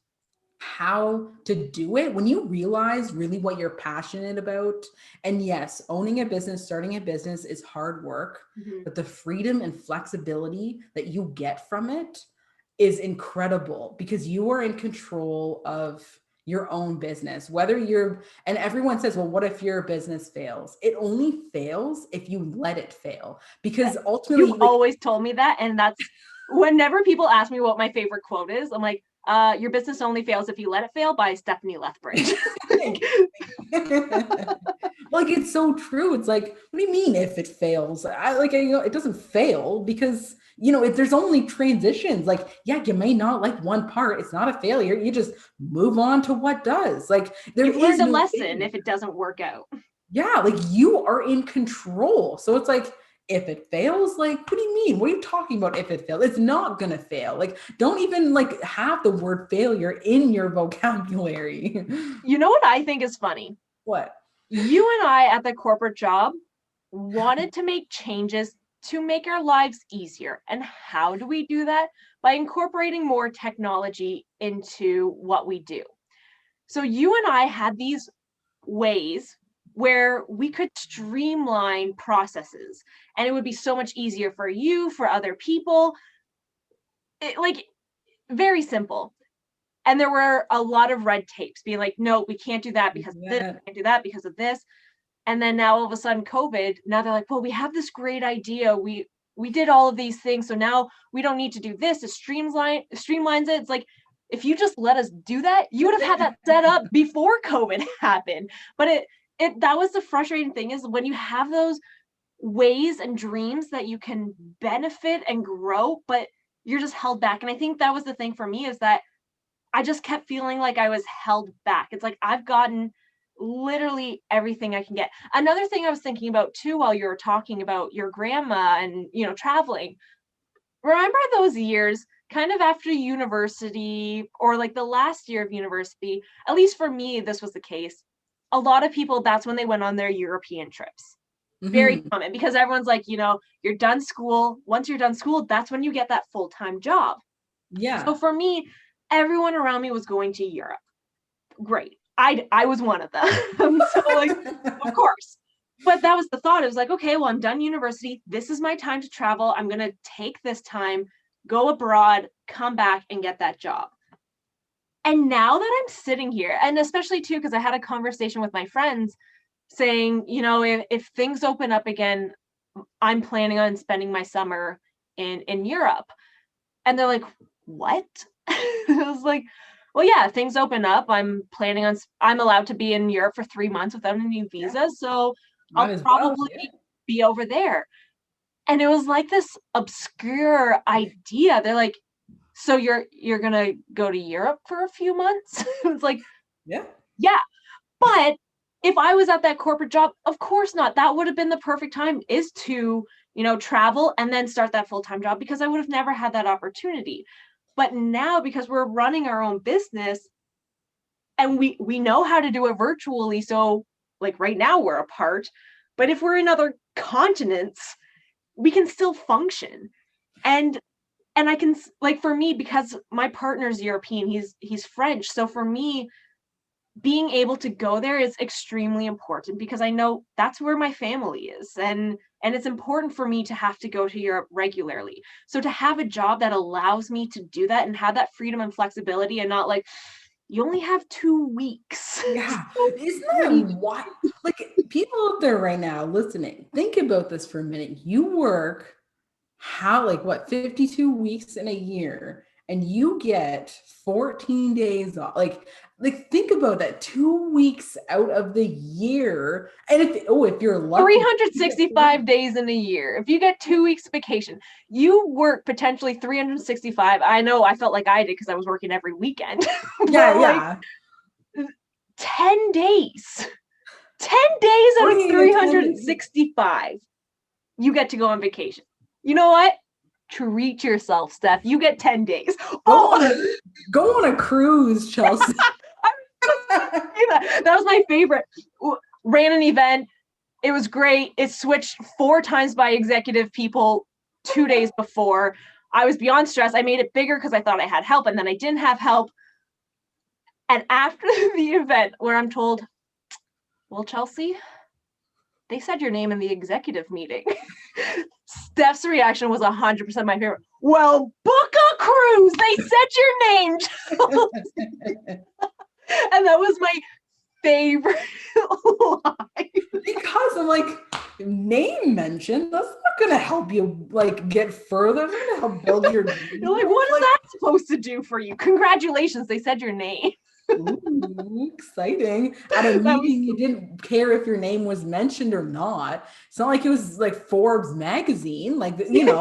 how to do it, when you realize really what you're passionate about. And yes, owning a business, starting a business is hard work, but the freedom and flexibility that you get from it is incredible because you are in control of your own business. And everyone says, well, what if your business fails? It only fails if you let it fail, because ultimately you always told me that. And that's whenever people ask me what my favorite quote is, I'm like, your business only fails if you let it fail, by Stephanie Lethbridge. Like, it's so true. It's like, what do you mean if it fails? It doesn't fail because, there's only transitions. Like, yeah, you may not like one part. It's not a failure. You just move on to what does. Like, You've learned a lesson if it doesn't work out. Yeah, like you are in control. So it's like, if it fails, like, what do you mean? What are you talking about if it fails? It's not going to fail. Like, don't even have the word failure in your vocabulary. You know what I think is funny? What? You and I at the corporate job wanted to make changes to make our lives easier. And how do we do that? By incorporating more technology into what we do. So you and I had these ways where we could streamline processes, and it would be so much easier for you, for other people. Very simple. And there were a lot of red tapes being like, no, we can't do that because of this, we can't do that because of this. And then now all of a sudden COVID, now they're like, well, we have this great idea. We did all of these things. So now we don't need to do this. It streamlines it. It's like, if you just let us do that, you would have had that set up before COVID happened. But that was the frustrating thing, is when you have those ways and dreams that you can benefit and grow, but you're just held back. And I think that was the thing for me, is that I just kept feeling like I was held back. It's like I've gotten literally everything I can get. Another thing I was thinking about too, while you were talking about your grandma and, traveling, remember those years kind of after university, or like the last year of university, at least for me, this was the case. A lot of people, that's when they went on their European trips. Very common, because everyone's like, you're done school. Once you're done school, that's when you get that full-time job. Yeah. So for me, everyone around me was going to Europe. Great. I was one of them. So of course. But that was the thought. It was like, okay, well, I'm done university. This is my time to travel. I'm going to take this time, go abroad, come back and get that job. And now that I'm sitting here, and especially too, because I had a conversation with my friends saying, if things open up again, I'm planning on spending my summer in Europe. And they're like, what? I was like, well, yeah, things open up. I'm allowed to be in Europe for 3 months without any visa. Yeah. So Might I'll as well. probably Yeah. be over there. And it was like this obscure idea. They're like, so you're gonna go to Europe for a few months? It's like, Yeah. yeah. But if I was at that corporate job, of course not. That would have been the perfect time, is to, travel and then start that full-time job, because I would have never had that opportunity. But now, because we're running our own business and we know how to do it virtually, so like right now we're apart, but if we're in other continents, we can still function. And I can, like, for me, because my partner's European, he's French, so for me, being able to go there is extremely important, because I know that's where my family is, and it's important for me to have to go to Europe regularly. So to have a job that allows me to do that and have that freedom and flexibility, and not like, you only have 2 weeks. Yeah. So Isn't what do that you do? what? Like, people out there right now listening, think about this for a minute. You work like what, 52 weeks in a year, and you get 14 days off. Like think about that. 2 weeks out of the year. And if you're lucky, you get 365 days in a year. If you get 2 weeks vacation, you work potentially 365. I know I felt like I did because I was working every weekend. yeah, But like yeah. 10 days. 10 days out of Working in 365. You get to go on vacation. You know what? Treat yourself, Steph. You get 10 days. Go on a cruise, Chelsea. That was my favorite. Ran an event. It was great. It switched 4 times by executive people 2 days before. I was beyond stressed. I made it bigger because I thought I had help, and then I didn't have help. And after the event, where I'm told, well, Chelsea, they said your name in the executive meeting. Steph's reaction was 100% my favorite. Well, book a cruise. They said your name. And that was my favorite line. Because I'm like, name mention, that's not going to help you like get further. It's not going to help build your You're like, what is that supposed to do for you? Congratulations, they said your name. Ooh, exciting. At a meeting, you didn't care if your name was mentioned or not. It's not like it was like Forbes magazine. Like, Yeah.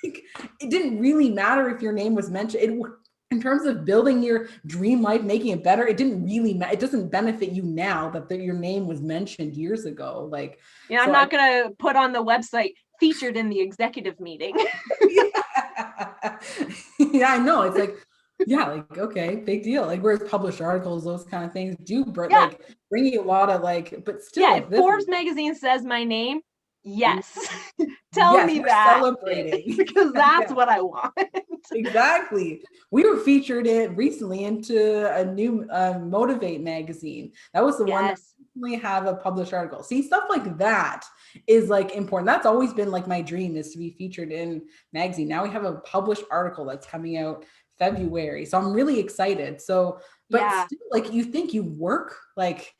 like, it didn't really matter if your name was mentioned. In terms of building your dream life, making it better, it didn't really matter. It doesn't benefit you now that your name was mentioned years ago. Like, yeah, I'm not going to put on the website featured in the executive meeting. Yeah, I know. It's like, yeah, like, okay, big deal. Like, whereas published articles, those kind of things do like bring you a lot of like, but still, yeah, like, if Forbes magazine says my name, yes. Tell me that. Celebrating. Because that's what I want. Exactly. We were featured recently into a new Motivate magazine. That was the one that recently have a published article. See, stuff like that is like important. That's always been like my dream, is to be featured in magazine. Now we have a published article that's coming out February. So I'm really excited. So, but still, like, you think you work like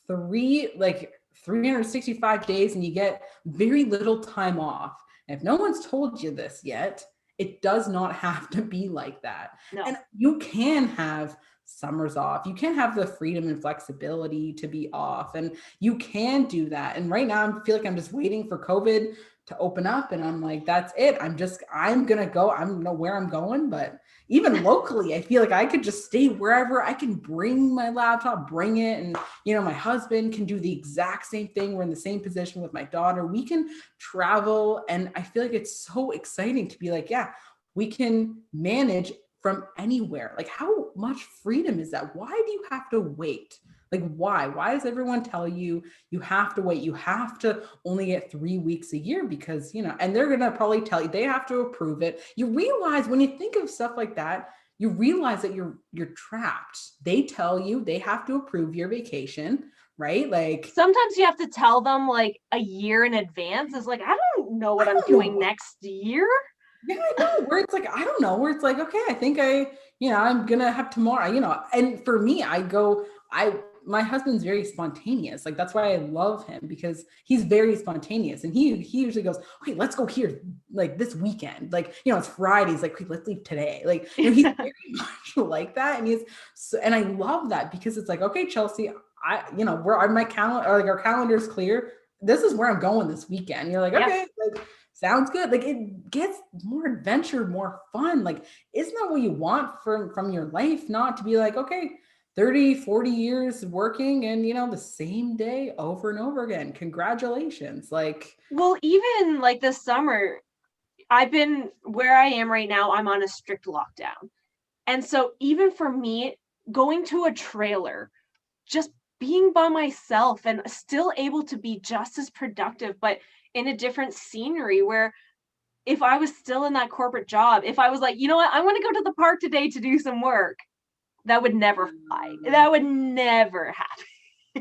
365 days and you get very little time off. And if no one's told you this yet, it does not have to be like that. No. And you can have summers off. You can have the freedom and flexibility to be off, and you can do that. And right now I feel like I'm just waiting for COVID to open up, and I'm like, that's it. I'm gonna go. I don't know where I'm going, but even locally, I feel like I could just stay wherever. I can bring my laptop, bring it. And, my husband can do the exact same thing. We're in the same position with my daughter. We can travel. And I feel like it's so exciting to be like, yeah, we can manage from anywhere. Like, how much freedom is that? Why do you have to wait? Like, why does everyone tell you you have to wait? You have to only get 3 weeks a year because, and they're going to probably tell you they have to approve it. You realize when you think of stuff like that, you realize that you're trapped. They tell you they have to approve your vacation, right? Like, sometimes you have to tell them like a year in advance. It's like, I don't know what I'm doing next year. Yeah, I know, where it's like, I don't know, where it's like, okay, I think I'm gonna have tomorrow, and for me, my husband's very spontaneous. Like, that's why I love him, because he's very spontaneous, and he usually goes, okay, let's go here, like this weekend, like, it's Friday. He's like, okay, let's leave today. Like, he's very much like that. And I love that, because it's like, okay, Chelsea, we're on my calendar, or like our calendar's clear. This is where I'm going this weekend. You're like, Yeah. okay, like, sounds good. Like, it gets more adventure, more fun. Like, isn't that what you want from your life? Not to be like, okay, 30, 40 years working and, the same day over and over again. Congratulations. Like, Well, even like this summer, I've been where I am right now, I'm on a strict lockdown. And so even for me, going to a trailer, just being by myself and still able to be just as productive, but in a different scenery, where if I was still in that corporate job, if I was like, you know what, I want to go to the park today to do some work, that would never fly. That would never happen.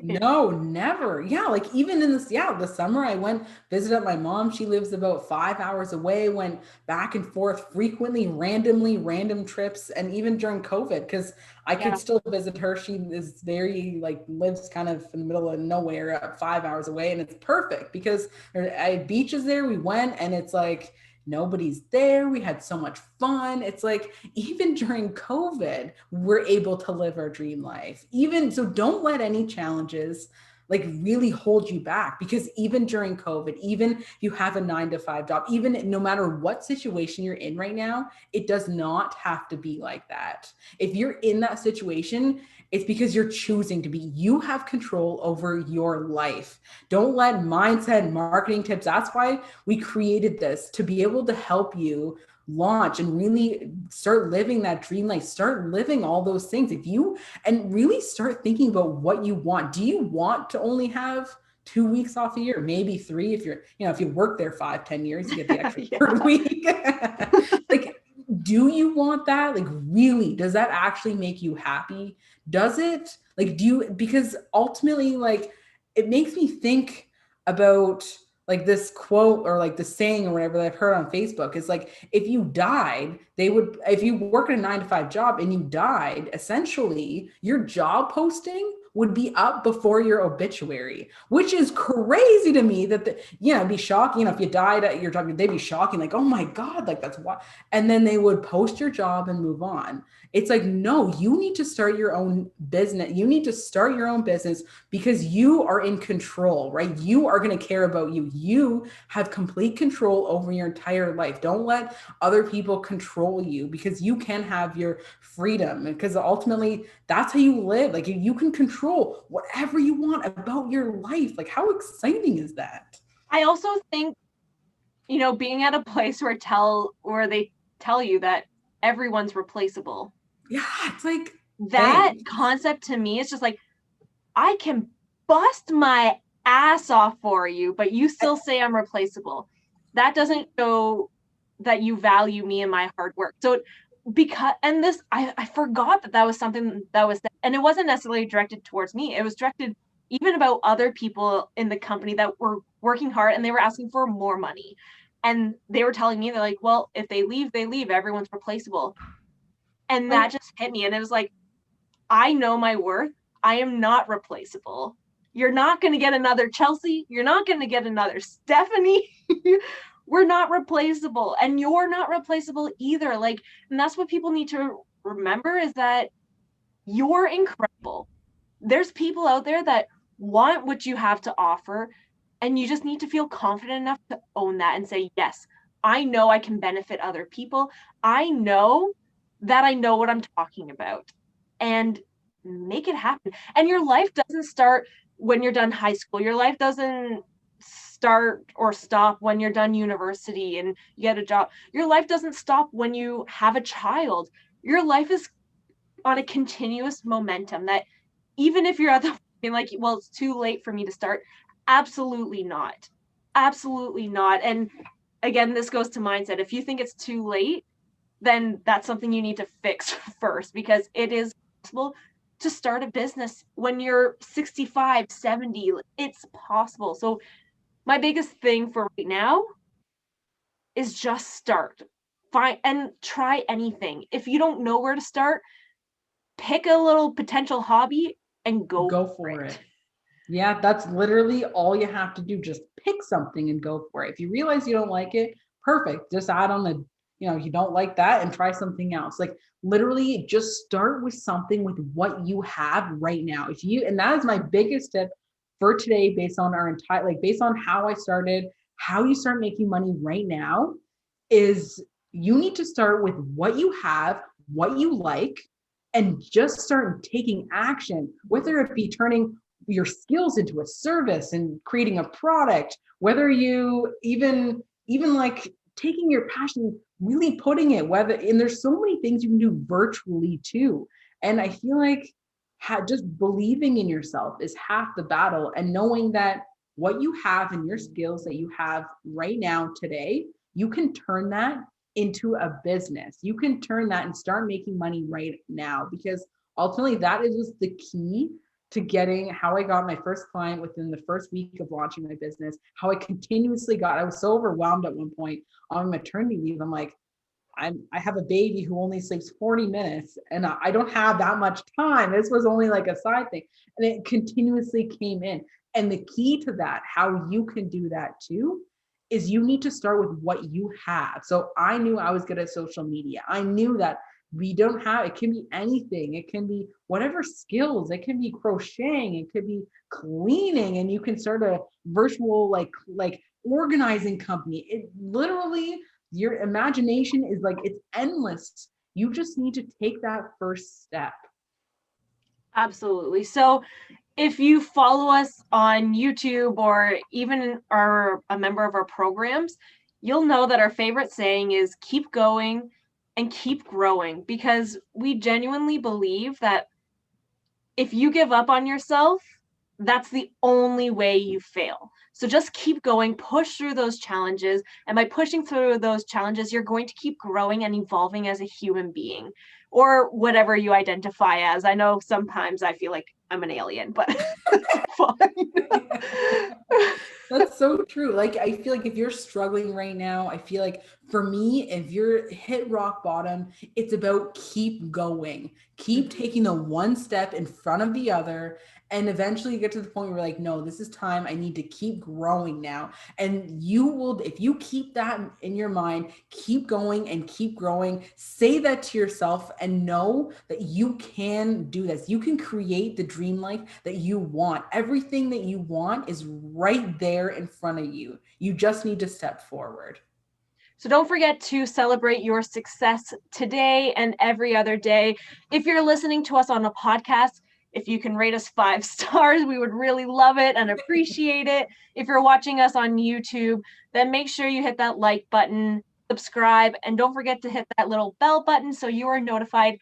no, never. Yeah, like, even in the summer, I went visited my mom. She lives about 5 hours away. Went back and forth frequently, randomly, random trips, and even during COVID, because I could Yeah. still visit her. She is very, like, lives kind of in the middle of nowhere, 5 hours away, and it's perfect because I had beaches there. We went, and it's like nobody's there. We had so much fun. It's like, even during COVID, we're able to live our dream life. Even so, don't let any challenges like really hold you back, because even during COVID, even if you have a 9 to 5 job, even no matter what situation you're in right now, it does not have to be like that. If you're in that situation, it's because you're choosing to be. You have control over your life. Don't let mindset, marketing tips. That's why we created this, to be able to help you launch and really start living that dream life, start living all those things. And really start thinking about what you want. Do you want to only have 2 weeks off a year, maybe three? If you work there 5, 10 years, you get the extra Yeah. third week. Like, do you want that? Like, really, does that actually make you happy? Does it? Like, because ultimately, like, it makes me think about like this quote, or like the saying, or whatever, that I've heard on Facebook. Is like, if you died, if you work in a 9 to 5 job and you died, essentially your job posting would be up before your obituary, which is crazy to me. It'd be shocking. If you died at your job, they'd be shocking. Like, oh my God, like, that's why. And then they would post your job and move on. It's like, no, you need to start your own business. You need to start your own business, because you are in control, right? You are going to care about you. You have complete control over your entire life. Don't let other people control you, because you can have your freedom, because ultimately that's how you live. Like, you can control whatever you want about your life. Like, how exciting is that? I also think, being at a place where they tell you that everyone's replaceable. Yeah, it's like, That thanks. concept to me is just like, I can bust my ass off for you, but you still say I'm replaceable. That doesn't show that you value me and my hard work. So I forgot that was something that was, and it wasn't necessarily directed towards me. It was directed even about other people in the company that were working hard and they were asking for more money. And they were telling me, they're like, well, if they leave, they leave. Everyone's replaceable. And that just hit me. And it was like, I know my worth. I am not replaceable. You're not going to get another Chelsea. You're not going to get another Stephanie. We're not replaceable. And you're not replaceable either. Like, and that's what people need to remember, is that you're incredible. There's people out there that want what you have to offer. And you just need to feel confident enough to own that and say, yes, I know I can benefit other people. I know that I know what I'm talking about. And make it happen. And your life doesn't start when you're done high school. Your life doesn't start or stop when you're done university and you get a job. Your life doesn't stop when you have a child. Your life is on a continuous momentum that, even if you're at the point like, well, it's too late for me to start. Absolutely not. Absolutely not. And again, this goes to mindset. If you think it's too late, then that's something you need to fix first, because it is possible to start a business when you're 65, 70. It's possible. So my biggest thing for right now is just start. find and try anything. If you don't know where to start, pick a little potential hobby and go for for it. it. Yeah, that's literally all you have to do. Just pick something and go for it. If you realize you don't like it, perfect. Just add on the, you don't like that and try something else. Like literally just start with something with what you have right now. And that is my biggest tip for today based on based on how I started, how you start making money right now is you need to start with what you have, what you like, and just start taking action, whether it be turning your skills into a service and creating a product, whether you even like taking your passion, really putting it, and there's so many things you can do virtually too. And I feel like just believing in yourself is half the battle, and knowing that what you have and your skills that you have right now today, you can turn that into a business. You can turn that and start making money right now, because ultimately that is just the key to getting how I got my first client within the first week of launching my business, how I continuously I was so overwhelmed at one point on maternity leave. I'm like, I have a baby who only sleeps 40 minutes and I don't have that much time. This was only like a side thing. And it continuously came in. And the key to that, how you can do that too, is you need to start with what you have. So I knew I was good at social media. I knew that we don't have, it can be anything. It can be whatever skills. It can be crocheting. It could be cleaning, and you can start a virtual like organizing company. It literally, your imagination is like, it's endless. You just need to take that first step. Absolutely. So if you follow us on YouTube or even are a member of our programs, you'll know that our favorite saying is keep going and keep growing, because we genuinely believe that if you give up on yourself, that's the only way you fail. So just keep going, push through those challenges. And by pushing through those challenges, you're going to keep growing and evolving as a human being, or whatever you identify as. I know sometimes I feel like I'm an alien, but fine. That's so true. Like, I feel like if you're struggling right now, I feel like for me, if you're hit rock bottom, it's about keep going, keep taking the one step in front of the other. And eventually you get to the point where you're like, no, this is time. I need to keep growing now. And you will, if you keep that in your mind, keep going and keep growing, say that to yourself and know that you can do this. You can create the dream life that you want. Everything that you want is right there in front of you. You just need to step forward. So don't forget to celebrate your success today and every other day. If you're listening to us on a podcast, if you can rate us 5 stars, we would really love it and appreciate it. If you're watching us on YouTube, then make sure you hit that like button, subscribe, and don't forget to hit that little bell button so you are notified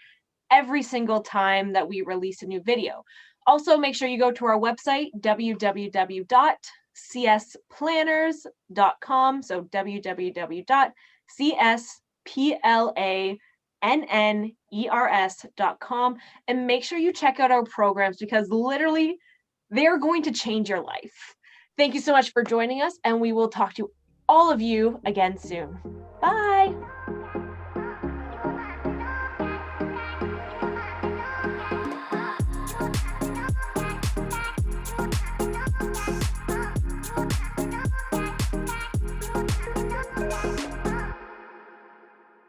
every single time that we release a new video. Also, make sure you go to our website, www.csplanners.com. So www.csplanners.com. And make sure you check out our programs, because literally they're going to change your life. Thank you so much for joining us, and we will talk to all of you again soon. Bye.